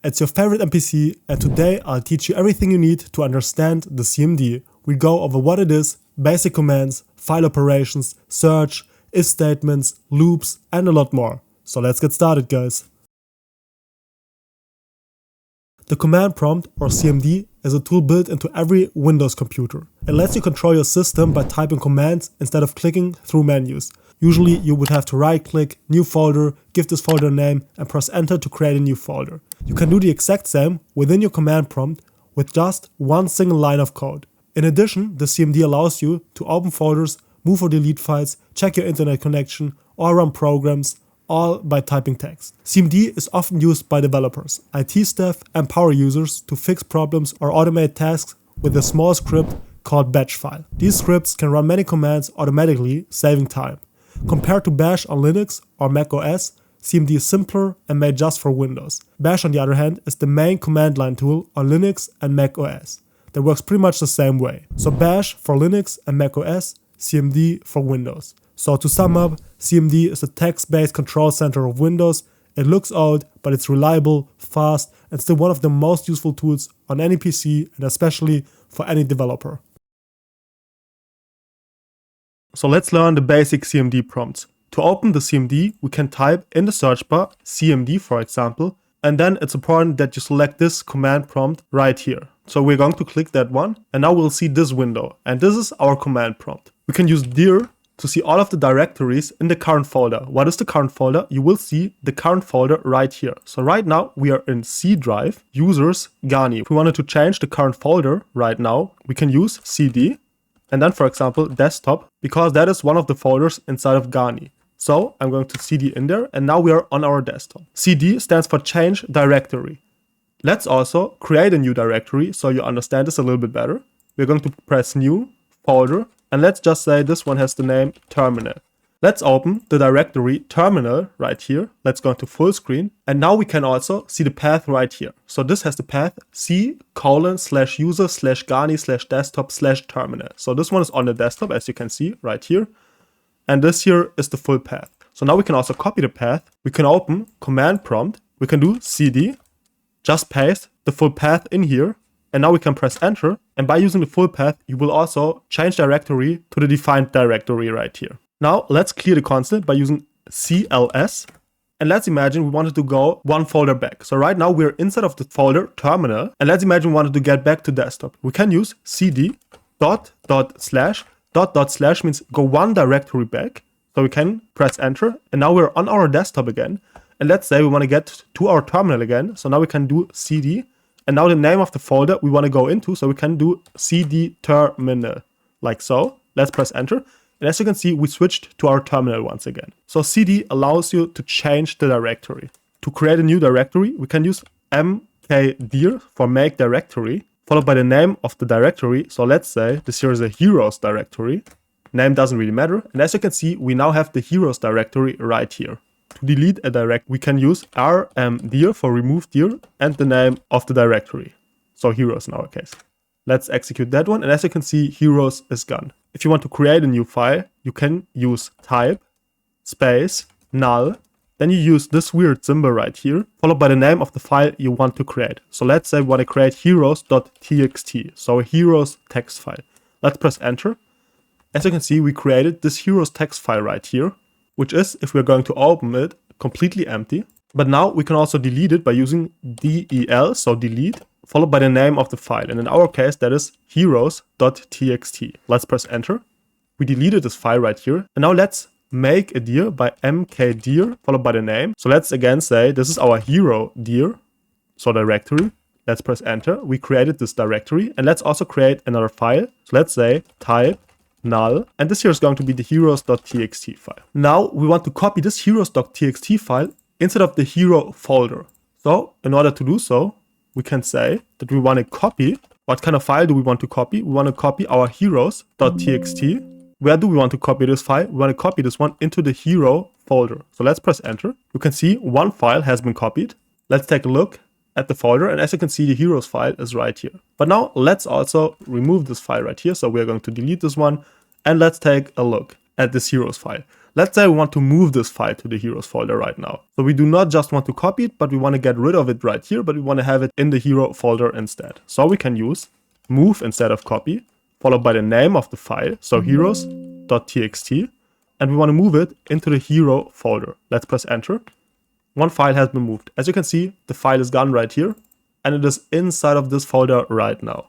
It's your favorite NPC, and today I'll teach you everything you need to understand the CMD. We go over what it is, basic commands, file operations, search, if statements, loops, and a lot more. So let's get started, guys. The command prompt, or CMD, is a tool built into every Windows computer. It lets you control your system by typing commands instead of clicking through menus. Usually you would have to right-click, new folder, give this folder a name, and press enter to create a new folder. You can do the exact same within your command prompt with just one single line of code. In addition, the CMD allows you to open folders, move or delete files, check your internet connection, or run programs, all by typing text. CMD is often used by developers, IT staff, and power users to fix problems or automate tasks with a small script called batch file. These scripts can run many commands automatically, saving time. Compared to Bash on Linux or Mac OS, CMD is simpler and made just for Windows. Bash, on the other hand, is the main command line tool on Linux and Mac OS. That works pretty much the same way. So Bash for Linux and Mac OS, CMD for Windows. So to sum up, CMD is a text-based control center of Windows. It looks old, but it's reliable, fast, and still one of the most useful tools on any PC and especially for any developer. So let's learn the basic CMD prompts. To open the CMD, we can type in the search bar CMD, for example, and then it's important that you select this command prompt right here. So we're going to click that one, and now we'll see this window, and this is our command prompt. We can use dir to see all of the directories in the current folder. What is the current folder? You will see the current folder right here. So right now we are in C drive, users, Ghani. If we wanted to change the current folder right now, we can use CD, and then for example desktop, because that is one of the folders inside of Ghani. So I'm going to CD in there, and now we are on our desktop. CD stands for change directory. Let's also create a new directory so you understand this a little bit better. We're going to press new folder, and let's just say this one has the name terminal. Let's open the directory terminal right here. Let's go into full screen, and now we can also see the path right here. So this has the path c:/user/ghani/desktop/terminal. So this one is on the desktop, as you can see right here, and this here is the full path. So now we can also copy the path. We can open command prompt. We can do cd, just paste the full path in here, and now we can press enter, and by using the full path you will also change directory to the defined directory right here. Now let's clear the console by using cls, and let's imagine we wanted to go one folder back. So right now we're inside of the folder terminal, and let's imagine we wanted to get back to desktop. We can use cd dot slash means go one directory back. So we can press enter, and now we're on our desktop again, and let's say we want to get to our terminal again. So now we can do cd, and now the name of the folder we want to go into, so we can do cd terminal, like so. Let's press enter, and as you can see, we switched to our terminal once again. So cd allows you to change the directory. To create a new directory, we can use mkdir for make directory, followed by the name of the directory. So let's say this here is a heroes directory. Name doesn't really matter, and as you can see, we now have the heroes directory right here. To delete a direct, we can use rmdir for remove dir and the name of the directory. So heroes in our case. Let's execute that one, and as you can see, heroes is gone. If you want to create a new file, you can use type space null. Then you use this weird symbol right here, followed by the name of the file you want to create. So let's say we want to create heroes.txt, so a heroes text file. Let's press enter. As you can see, we created this heroes text file right here, which is, if we're going to open it, completely empty. But now we can also delete it by using del, so delete, followed by the name of the file. And in our case, that is heroes.txt. Let's press enter. We deleted this file right here. And now let's make a dir by mkdir, followed by the name. So let's again say this is our hero dir, so directory. Let's press enter. We created this directory, and let's also create another file. So let's say type null, and this here is going to be the heroes.txt file. Now we want to copy this heroes.txt file inside of the hero folder. So in order to do so, we can say that we want to copy. What kind of file do we want to copy? We want to copy our heroes.txt. Where do we want to copy this file? We want to copy this one into the hero folder. So let's press enter. You can see one file has been copied. Let's take a look at the folder, and as you can see, the heroes file is right here. But now let's also remove this file right here. So we're going to delete this one, and let's take a look at this heroes file. Let's say we want to move this file to the heroes folder right now. So we do not just want to copy it, but we want to get rid of it right here, but we want to have it in the hero folder instead. So we can use move instead of copy, followed by the name of the file, so heroes.txt, and we want to move it into the hero folder. Let's press enter. One file has been moved. As you can see, the file is gone right here, and it is inside of this folder right now.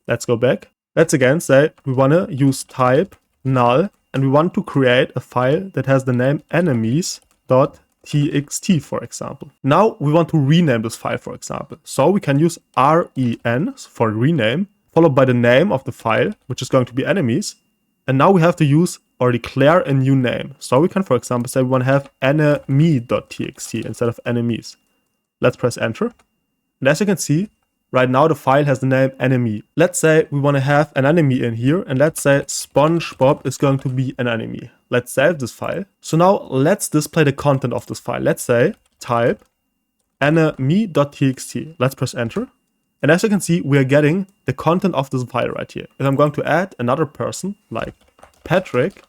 Let's go back. Let's again say we want to use type null, and we want to create a file that has the name enemies.txt, for example. Now we want to rename this file, for example. So we can use ren for rename, followed by the name of the file, which is going to be enemies. And now we have to use or declare a new name. So we can, for example, say we want to have enemy.txt instead of enemies. Let's press enter. And as you can see, right now the file has the name enemy. Let's say we want to have an enemy in here, and let's say SpongeBob is going to be an enemy. Let's save this file. So now let's display the content of this file. Let's say type enemy.txt. Let's press enter. And as you can see, we are getting the content of this file right here. If I'm going to add another person like Patrick,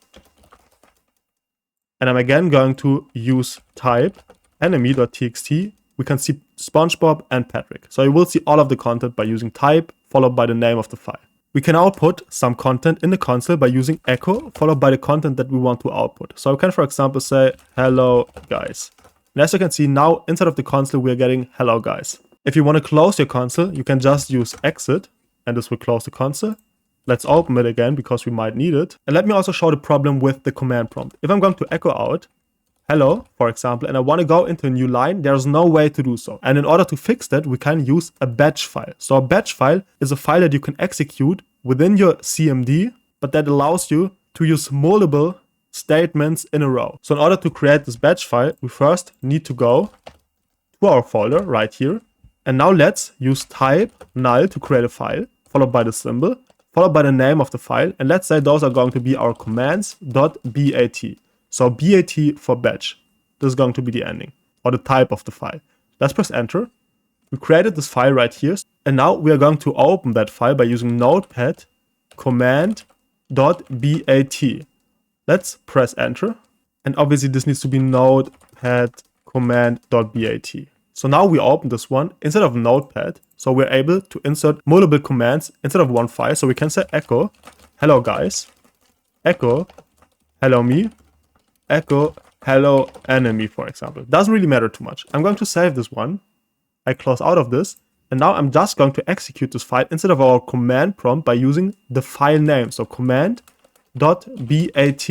and I'm again going to use type enemy.txt, we can see SpongeBob and Patrick. So you will see all of the content by using type followed by the name of the file. We can output some content in the console by using echo followed by the content that we want to output. So we can, for example, say hello guys. And as you can see now, inside of the console, we are getting hello guys. If you want to close your console, you can just use exit, and this will close the console. Let's open it again because we might need it. And let me also show the problem with the command prompt. If I'm going to echo out hello, for example, and I want to go into a new line, there's no way to do so. And in order to fix that, we can use a batch file. So a batch file is a file that you can execute within your CMD, but that allows you to use multiple statements in a row. So in order to create this batch file, we first need to go to our folder right here. And now let's use type null to create a file, followed by the symbol, followed by the name of the file. And let's say those are going to be our commands.bat. So BAT for batch. This is going to be the ending or the type of the file. Let's press enter. We created this file right here. And now we are going to open that file by using notepad command.bat. Let's press enter. And obviously this needs to be notepad command.bat. So now we open this one instead of notepad. So we're able to insert multiple commands instead of one file. So we can say echo hello guys, echo hello me, echo hello enemy, for example. Doesn't really matter too much. I'm going to save this one. I close out of this. And now I'm just going to execute this file instead of our command prompt by using the file name. So command.bat.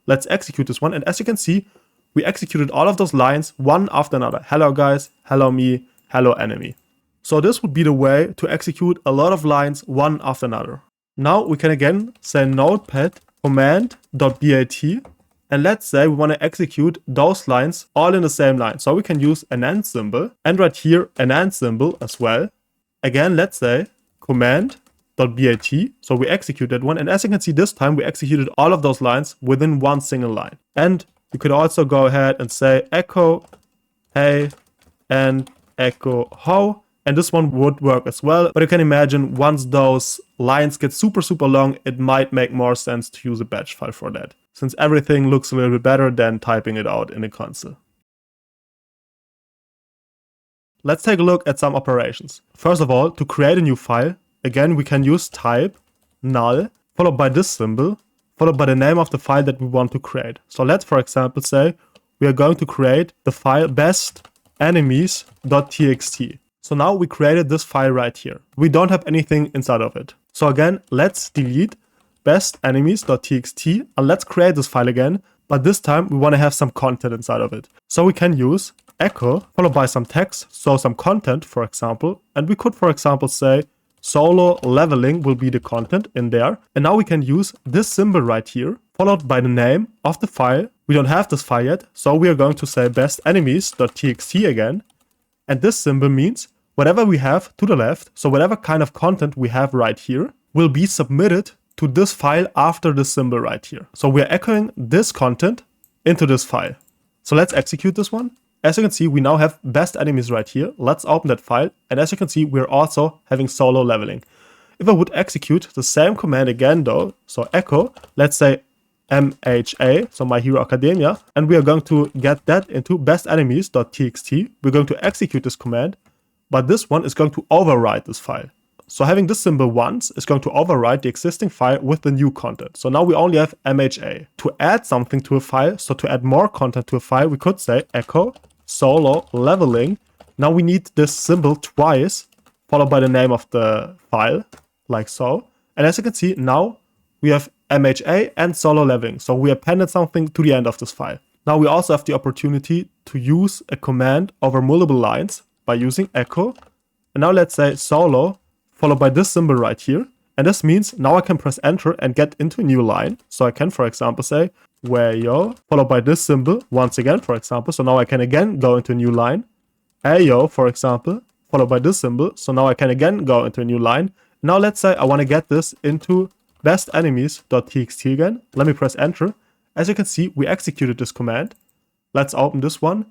Let's execute this one. And as you can see, we executed all of those lines one after another. Hello guys, hello me, hello enemy. So this would be the way to execute a lot of lines one after another. Now we can again say notepad command.bat. And let's say we want to execute those lines all in the same line. So we can use an and symbol, and right here an and symbol as well. Again, let's say command.bat. So we execute that one. And as you can see, this time we executed all of those lines within one single line. And you could also go ahead and say echo hey and echo ho. And this one would work as well. But you can imagine once those lines get super long, it might make more sense to use a batch file for that, since everything looks a little bit better than typing it out in a console. Let's take a look at some operations. First of all, to create a new file, again we can use type null followed by this symbol, followed by the name of the file that we want to create. So let's, for example, say we are going to create the file bestenemies.txt. So now we created this file right here. We don't have anything inside of it. So again, let's delete bestenemies.txt and let's create this file again, but this time we want to have some content inside of it. So we can use echo followed by some text, so some content, for example, and we could, for example, say solo leveling will be the content in there. And now we can use this symbol right here, followed by the name of the file. We don't have this file yet, so we are going to say bestenemies.txt again. And this symbol means whatever we have to the left, so whatever kind of content we have right here, will be submitted to this file after the symbol right here. So we're echoing this content into this file. So let's execute this one. As you can see, we now have best enemies right here. Let's open that file. And as you can see, we're also having solo leveling. If I would execute the same command again though, so echo, let's say MHA, so My Hero Academia, and we are going to get that into bestenemies.txt. We're going to execute this command, but this one is going to override this file. So having this symbol once is going to override the existing file with the new content. So now we only have MHA. To add something to a file, so to add more content to a file, we could say echo solo leveling. Now we need this symbol twice, followed by the name of the file, like so. And as you can see, now we have MHA and solo leveling. So we appended something to the end of this file. Now we also have the opportunity to use a command over multiple lines by using echo. And now let's say solo, followed by this symbol right here. And this means now I can press enter and get into a new line. So I can, for example, say wayo, followed by this symbol once again, for example. So now I can again go into a new line. Ayo, for example, followed by this symbol. So now I can again go into a new line. Now let's say I want to get this into bestenemies.txt again. Let me press enter. As you can see, we executed this command. Let's open this one.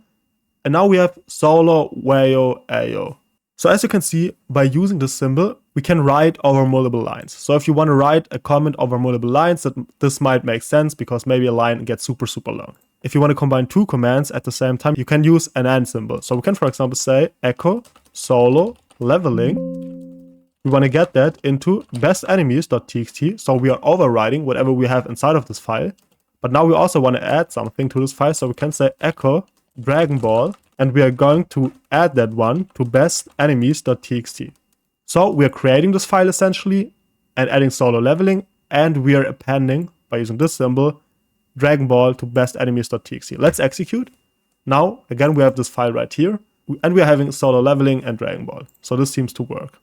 And now we have solo wayo ayo. So as you can see, by using this symbol, we can write over multiple lines. So if you want to write a comment over multiple lines, this might make sense because maybe a line gets super long. If you want to combine two commands at the same time, you can use an and symbol. So we can, for example, say echo solo leveling. We want to get that into bestenemies.txt. So we are overriding whatever we have inside of this file. But now we also want to add something to this file. So we can say echo Dragon Ball. And we are going to add that one to bestenemies.txt. So we are creating this file essentially and adding solo leveling, and we are appending by using this symbol Dragon Ball to bestenemies.txt. Let's execute. Now again we have this file right here, and we are having solo leveling and Dragon Ball. So this seems to work.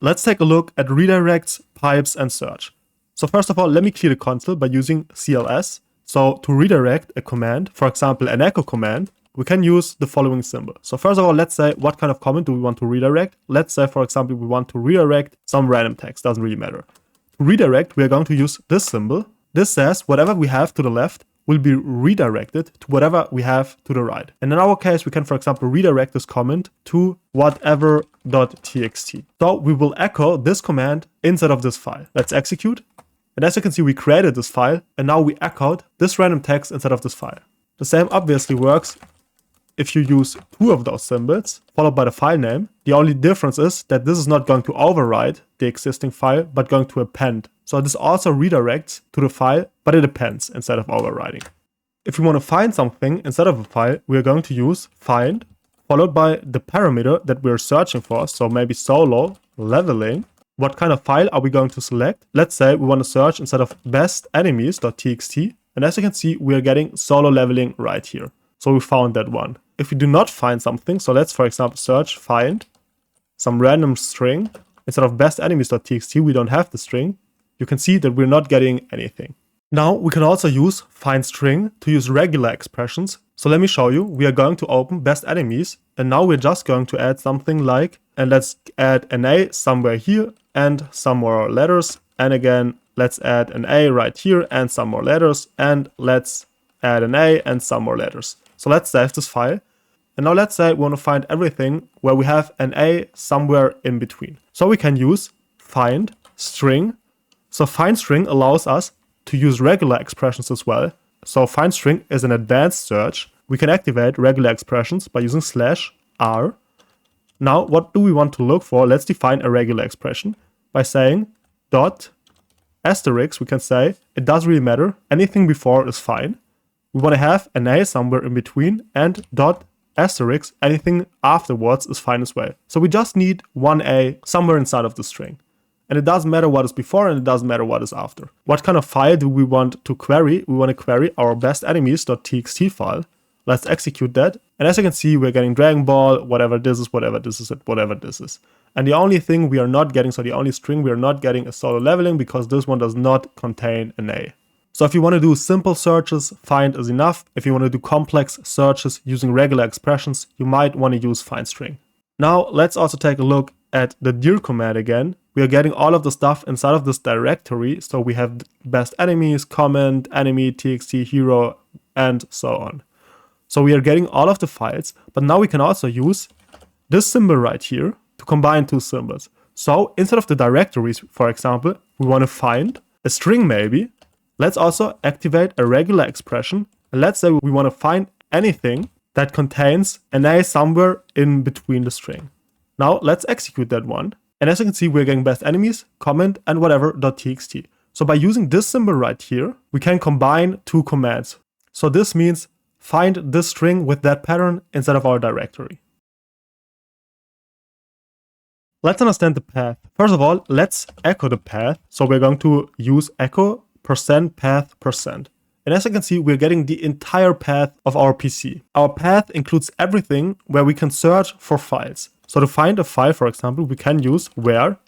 Let's take a look at redirects, pipes, and search. So first of all, let me clear the console by using CLS. So to redirect a command, for example, an echo command, we can use the following symbol. So first of all, let's say what kind of comment do we want to redirect? Let's say, for example, we want to redirect some random text, doesn't really matter. To redirect, we are going to use this symbol. This says whatever we have to the left will be redirected to whatever we have to the right. And in our case, we can, for example, redirect this comment to whatever.txt. So we will echo this command inside of this file. Let's execute. And as you can see, we created this file, and now we echoed this random text inside of this file. The same obviously works if you use two of those symbols, followed by the file name. The only difference is that this is not going to override the existing file, but going to append. So this also redirects to the file, but it appends instead of overriding. If we want to find something instead of a file, we are going to use find, followed by the parameter that we are searching for, so maybe solo leveling. What kind of file are we going to select? Let's say we want to search instead of bestenemies.txt. And as you can see, we are getting solo leveling right here. So we found that one. If we do not find something, so let's, for example, search find some random string. Instead of bestenemies.txt, we don't have the string. You can see that we're not getting anything. Now we can also use find string to use regular expressions. So let me show you. We are going to open bestenemies, and now we're just going to add something like, and let's add an A somewhere here and some more letters. And again, let's add an A right here and some more letters. And let's add an A and some more letters. So let's save this file. And now let's say we want to find everything where we have an A somewhere in between. So we can use find string. So find string allows us to use regular expressions as well. So find string is an advanced search. We can activate regular expressions by using /r. Now, what do we want to look for? Let's define a regular expression by saying dot asterisk. We can say it doesn't really matter. Anything before is fine. We want to have an A somewhere in between, and dot asterisk. Anything afterwards is fine as well. So we just need one A somewhere inside of the string. And it doesn't matter what is before, and it doesn't matter what is after. What kind of file do we want to query? We want to query our bestenemies.txt file. Let's execute that. And as you can see, we're getting Dragon Ball, whatever this is, whatever this is, whatever this is. And the only thing we are not getting, so the only string we are not getting is solo leveling, because this one does not contain an A. So if you want to do simple searches, find is enough. If you want to do complex searches using regular expressions, you might want to use find string. Now let's also take a look at the dir command again. We are getting all of the stuff inside of this directory. So we have best enemies, comment, enemy, txt, hero, and so on. So we are getting all of the files, but now we can also use this symbol right here to combine two symbols. So instead of the directories, for example, we want to find. a string maybe, let's also activate a regular expression. And let's say we want to find anything that contains an a somewhere in between the string. Now let's execute that one. And as you can see, we're getting best enemies, comment, and whatever.txt. So by using this symbol right here, we can combine two commands. So this means find this string with that pattern instead of our directory. Let's understand the path. First of all, let's echo the path. So we're going to use echo %path%. And as you can see, we're getting the entire path of our PC. Our path includes everything where we can search for files. So to find a file, for example, we can use where,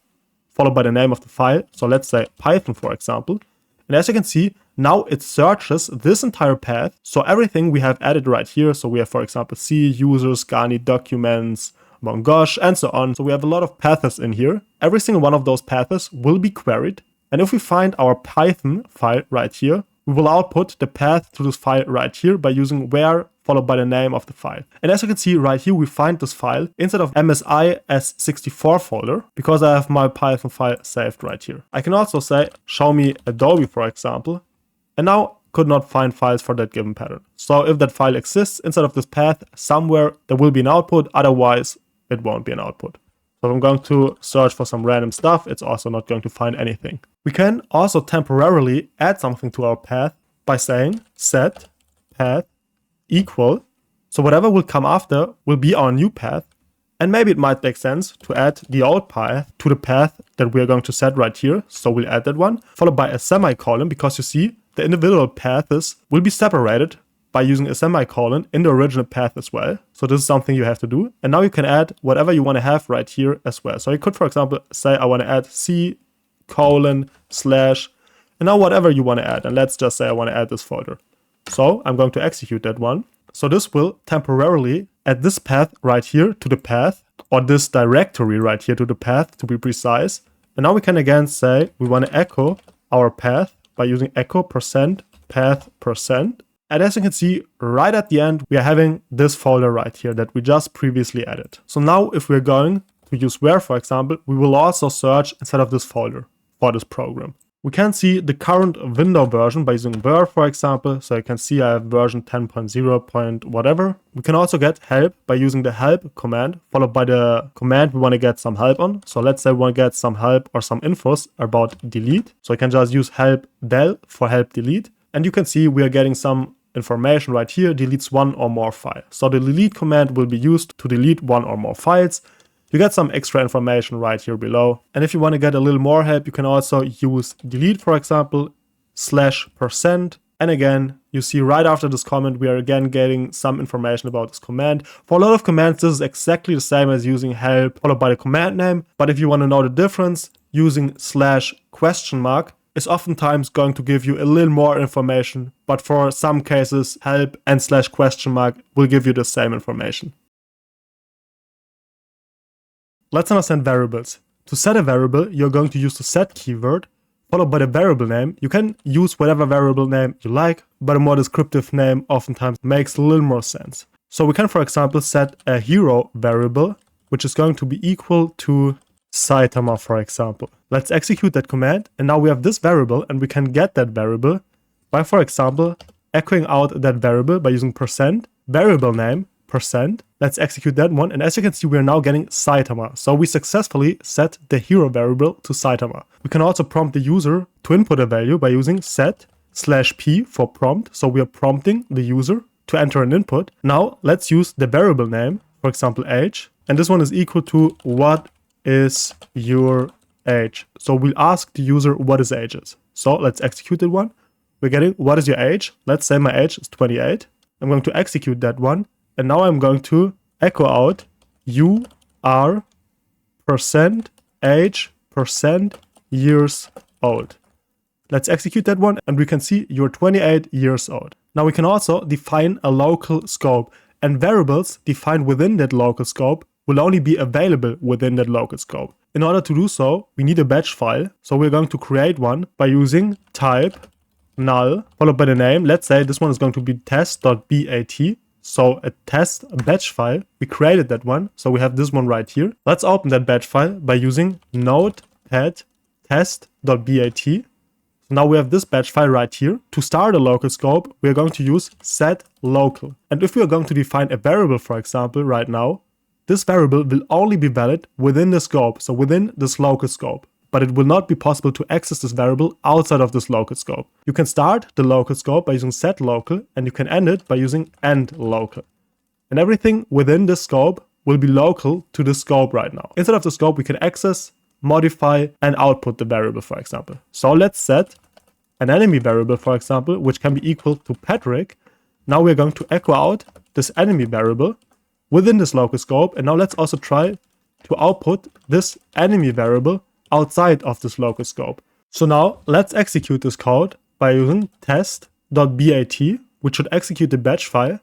followed by the name of the file. So let's say Python, for example. And as you can see, now it searches this entire path. So everything we have added right here. So we have, for example, C, users, Gani, documents, Mongosh, and so on. So we have a lot of paths in here. Every single one of those paths will be queried. And if we find our Python file right here, we will output the path to this file right here by using where followed by the name of the file. And as you can see right here, we find this file inside of MSI S64 folder because I have my Python file saved right here. I can also say, show me Adobe, for example, and now could not find files for that given pattern. So if that file exists inside of this path somewhere, there will be an output. Otherwise, it won't be an output. So if I'm going to search for some random stuff, it's also not going to find anything. We can also temporarily add something to our path by saying set path equal. So whatever will come after will be our new path. And maybe it might make sense to add the old path to the path that we're going to set right here. So we'll add that one, followed by a semicolon, because you see the individual paths will be separated by using a semicolon in the original path as well. So this is something you have to do. And now you can add whatever you want to have right here as well. So you could, for example, say I want to add C:/, and now whatever you want to add. And let's just say I want to add this folder. So I'm going to execute that one. So this will temporarily add this path right here to the path, or this directory right here to the path to be precise. And now we can again say we want to echo our path by using echo %path%. And as you can see, right at the end, we are having this folder right here that we just previously added. So now if we're going to use where, for example, we will also search inside of this folder for this program. We can see the current window version by using where, for example. So you can see I have version 10.0. whatever. We can also get help by using the help command, followed by the command we want to get some help on. So let's say we want to get some help or some infos about delete. So I can just use help del for help delete. And you can see we are getting some information right here, deletes one or more file. So the delete command will be used to delete one or more files. You get some extra information right here below. And if you want to get a little more help, you can also use delete, for example, /%. And again, you see right after this comment, we are again getting some information about this command. For a lot of commands, this is exactly the same as using help followed by the command name. But if you want to know the difference, using /? is oftentimes going to give you a little more information, but for some cases, help and /? will give you the same information. Let's understand variables. To set a variable, you're going to use the set keyword, followed by the variable name. You can use whatever variable name you like, but a more descriptive name oftentimes makes a little more sense. So we can, for example, set a hero variable, which is going to be equal to Saitama, for example. Let's execute that command, and now we have this variable, and we can get that variable by, for example, echoing out that variable by using %variable name %. Let's execute that one, and as you can see, we are now getting Saitama. So we successfully set the hero variable to Saitama. We can also prompt the user to input a value by using set/p for prompt. So we are prompting the user to enter an input. Now let's use the variable name, for example, age, and this one is equal to what is your age. So we'll ask the user what his age is. So let's execute that one. We're getting what is your age? Let's say my age is 28. I'm going to execute that one. And now I'm going to echo out you are %age %years old. Let's execute that one, and we can see you're 28 years old. Now we can also define a local scope, and variables defined within that local scope will only be available within that local scope. In order to do so, we need a batch file. So we're going to create one by using type null followed by the name. Let's say this one is going to be test.bat. So a test batch file. We created that one. So we have this one right here. Let's open that batch file by using notepad test.bat. So now we have this batch file right here. To start a local scope, we are going to use set local. And if we are going to define a variable, for example, right now, this variable will only be valid within the scope, so within this local scope. But it will not be possible to access this variable outside of this local scope. You can start the local scope by using set local, and you can end it by using end local. And everything within this scope will be local to the scope right now. Inside of the scope, we can access, modify, and output the variable, for example. So let's set an enemy variable, for example, which can be equal to Patrick. Now we're going to echo out this enemy variable within this local scope. And now let's also try to output this enemy variable outside of this local scope. So now let's execute this code by using test.bat, which should execute the batch file.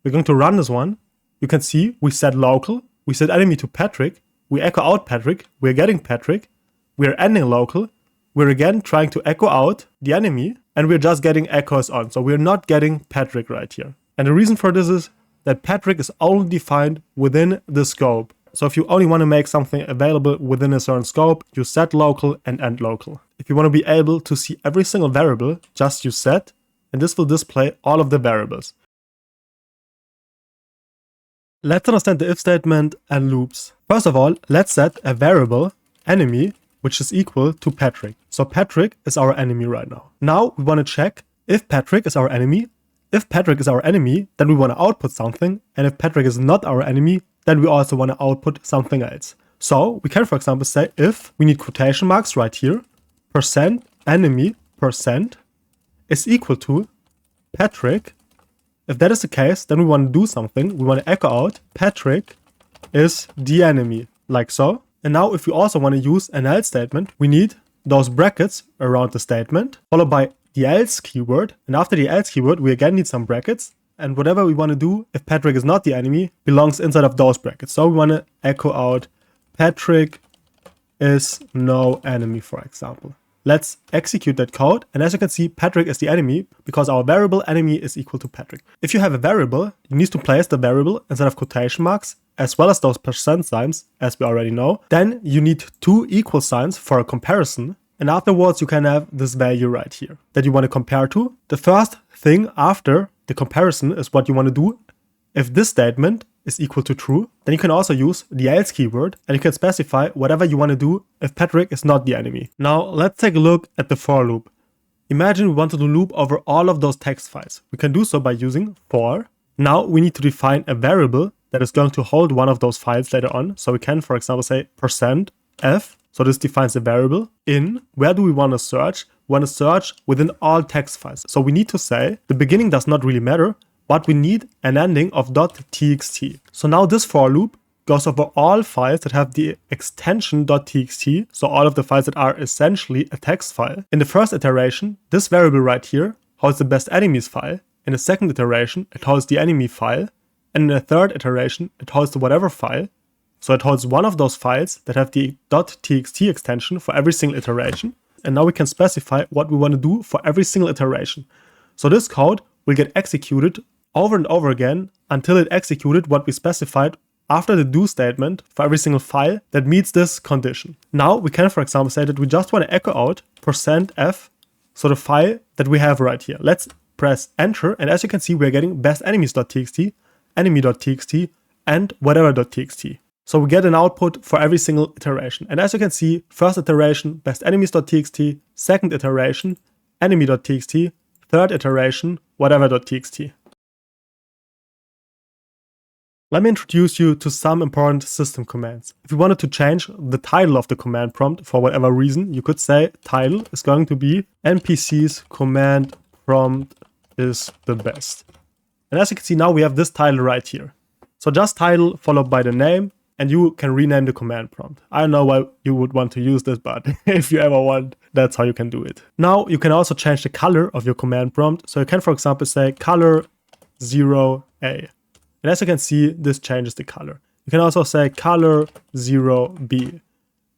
We're going to run this one. You can see we set local, we set enemy to Patrick, we echo out Patrick, we're getting Patrick, we're ending local, we're again trying to echo out the enemy, and we're just getting echoes on. So we're not getting Patrick right here. And the reason for this is that Patrick is only defined within the scope. So if you only want to make something available within a certain scope, you set local and end local. If you want to be able to see every single variable, just use set, and this will display all of the variables. Let's understand the if statement and loops. First of all, let's set a variable enemy which is equal to Patrick. So Patrick is our enemy right now. Now we want to check if Patrick is our enemy. If Patrick is our enemy, then we want to output something. And if Patrick is not our enemy, then we also want to output something else. So we can, for example, say if we need quotation marks right here, %enemy % is equal to Patrick. If that is the case, then we want to do something. We want to echo out Patrick is the enemy, like so. And now if we also want to use an else statement, we need those brackets around the statement, followed by the else keyword. And after the else keyword, we again need some brackets. And whatever we want to do, if Patrick is not the enemy, belongs inside of those brackets. So we want to echo out Patrick is no enemy, for example. Let's execute that code. And as you can see, Patrick is the enemy because our variable enemy is equal to Patrick. If you have a variable, you need to place the variable instead of quotation marks, as well as those % signs, as we already know. Then you need two equal signs for a comparison. And afterwards, you can have this value right here that you want to compare to. The first thing after the comparison is what you want to do. If this statement is equal to true, then you can also use the else keyword and you can specify whatever you want to do if Patrick is not the enemy. Now let's take a look at the for loop. Imagine we wanted to loop over all of those text files. We can do so by using for. Now we need to define a variable that is going to hold one of those files later on. So we can, for example, say %f. So this defines a variable. In where do we want to search? We want to search within all text files. So we need to say the beginning does not really matter, but we need an ending of .txt. So now this for loop goes over all files that have the extension .txt, so all of the files that are essentially a text file. In the first iteration, this variable right here holds the best enemies file. In the second iteration, it holds the enemy file. And in the third iteration, it holds the whatever file. So it holds one of those files that have the .txt extension for every single iteration. And now we can specify what we want to do for every single iteration. So this code will get executed over and over again until it executed what we specified after the do statement for every single file that meets this condition. Now we can, for example, say that we just want to echo out %f, so the file that we have right here. Let's press enter, and as you can see, we're getting bestenemies.txt, enemy.txt, and whatever.txt. So we get an output for every single iteration. And as you can see, first iteration, bestenemies.txt, second iteration, enemy.txt, third iteration, whatever.txt. Let me introduce you to some important system commands. If you wanted to change the title of the command prompt for whatever reason, you could say title is going to be npc's command prompt is the best. And as you can see now, we have this title right here. So just title followed by the name, and you can rename the command prompt. I don't know why you would want to use this, but if you ever want, that's how you can do it. Now you can also change the color of your command prompt. So you can, for example, say color 0A. And as you can see, this changes the color. You can also say color 0B.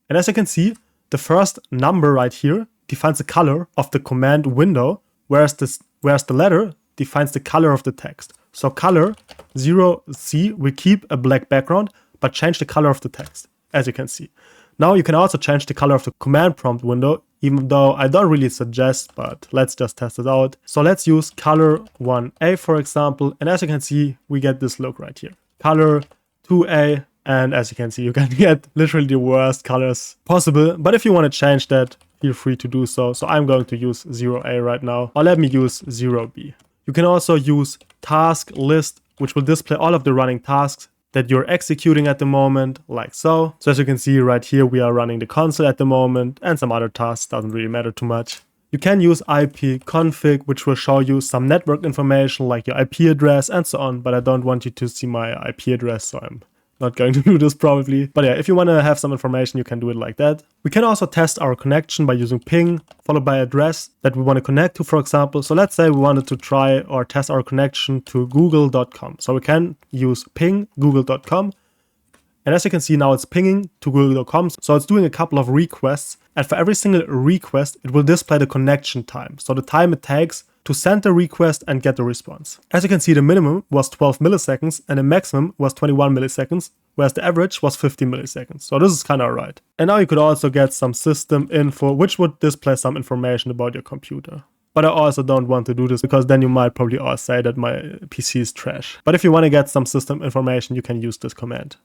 And as you can see, the first number right here defines the color of the command window, whereas the letter defines the color of the text. So color 0C will keep a black background, but change the color of the text, as you can see. Now you can also change the color of the command prompt window even though I don't really suggest, but let's just test it out. So let's use color 1A, for example. And as you can see, we get this look right here. Color 2A. And as you can see, you can get literally the worst colors possible. But if you want to change that, feel free to do so. So I'm going to use 0A right now. Or let me use 0B. You can also use task list, which will display all of the running tasks that you're executing at the moment, like so. So as you can see right here, we are running the console at the moment, and some other tasks, doesn't really matter too much. You can use ipconfig, which will show you some network information like your IP address and so on, but I don't want you to see my IP address, so I'm not going to do this probably. But yeah, if you want to have some information, you can do it like that. We can also test our connection by using ping, followed by address that we want to connect to, for example. So let's say we wanted to try or test our connection to google.com. So we can use ping google.com. And as you can see now, it's pinging to google.com. So it's doing a couple of requests. And for every single request, it will display the connection time. So the time it takes to send the request and get the response. As you can see, the minimum was 12 milliseconds and the maximum was 21 milliseconds, whereas the average was 15 milliseconds. So this is kind of alright. And now you could also get some system info, which would display some information about your computer. But I also don't want to do this because then you might probably all say that my PC is trash. But if you want to get some system information, you can use this command.